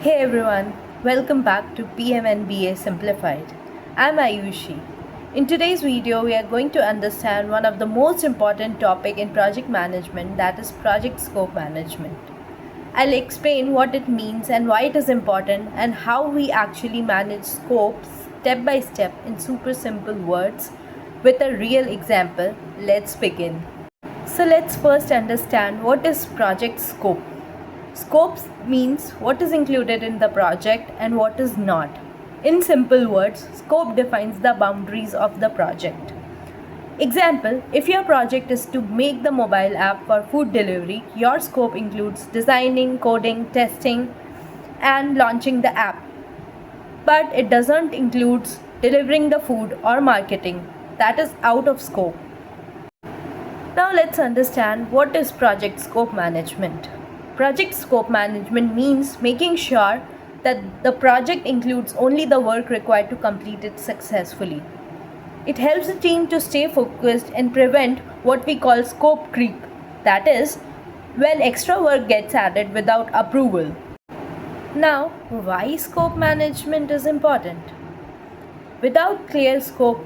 Hey everyone, welcome back to PMNBA Simplified. I'm Ayushi. In today's video, we are going to understand one of the most important topic in project management, that is project scope management. I'll explain what it means and why it is important and how we actually manage scopes step by step in super simple words with a real example. Let's begin. So let's first understand what is project scope. Scopes means what is included in the project and what is not. In simple words, scope defines the boundaries of the project. Example, if your project is to make the mobile app for food delivery, your scope includes designing, coding, testing, and launching the app. But it doesn't include delivering the food or marketing. That is out of scope. Now let's understand what is project scope management. Project scope management means making sure that the project includes only the work required to complete it successfully. It helps the team to stay focused and prevent what we call scope creep, that is, when extra work gets added without approval. Now, why scope management is important? Without clear scope,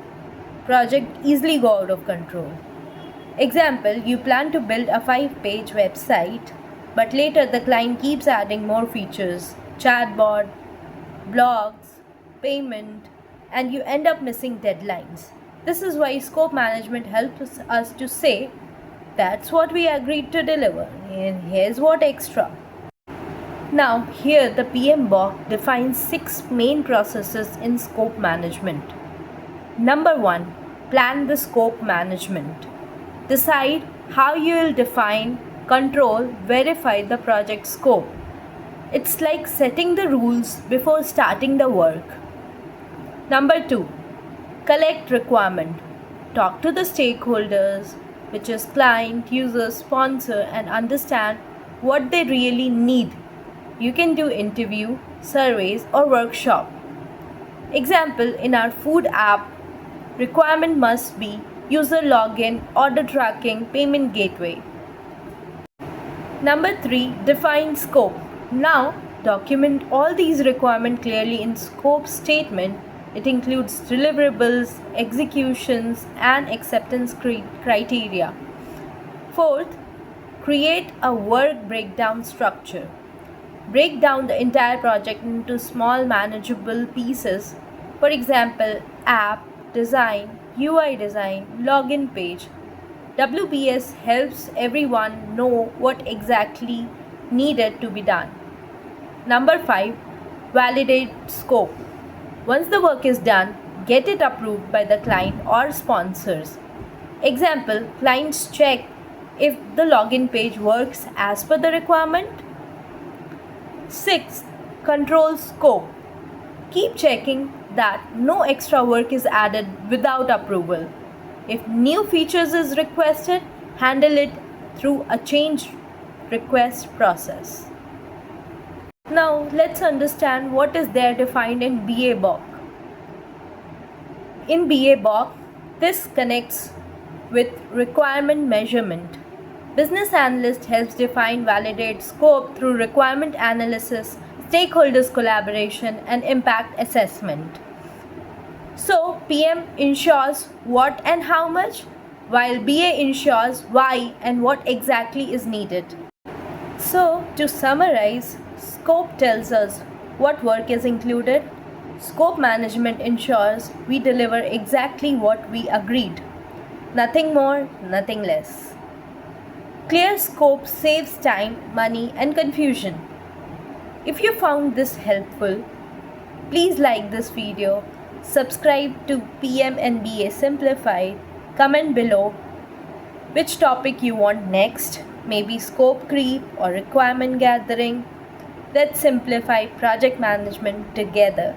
project easily go out of control. Example, you plan to build a 5-page website, but later the client keeps adding more features, chatbot, blogs, payment, and you end up missing deadlines. This is why scope management helps us to say, that's what we agreed to deliver, and here's what extra. Now, here the PMBOK defines 6 main processes in scope management. Number 1, plan the scope management. Decide how you will define, control, verify the project scope. It's like setting the rules before starting the work. Number 2, collect requirement. Talk to the stakeholders, which is client, user, sponsor, and understand what they really need. You can do interview, surveys, or workshop. Example, in our food app, requirement must be user login, order tracking, payment gateway. Number 3, define scope. Now, document all these requirements clearly in scope statement. It includes deliverables, executions, and acceptance criteria. Fourth, create a work breakdown structure. Break down the entire project into small manageable pieces. For example, app, design, UI design, login page. WBS helps everyone know what exactly needed to be done. Number 5, validate scope. Once the work is done, get it approved by the client or sponsors. Example, clients check if the login page works as per the requirement. 6, control scope. Keep checking that no extra work is added without approval. If new features is requested, handle it through a change request process. Now let's understand what is there defined in BA-BOK. In BA-BOK, this connects with requirement measurement. Business analyst helps define, validate scope through requirement analysis, stakeholders collaboration, and impact assessment. So, PM ensures what and how much, while BA ensures why and what exactly is needed. So, to summarize, scope tells us what work is included. Scope management ensures we deliver exactly what we agreed. Nothing more, nothing less. Clear scope saves time, money, and confusion. If you found this helpful, please like this video, subscribe to PMNBA Simplified, comment below which topic you want next, maybe scope creep or requirement gathering. Let's simplify project management together.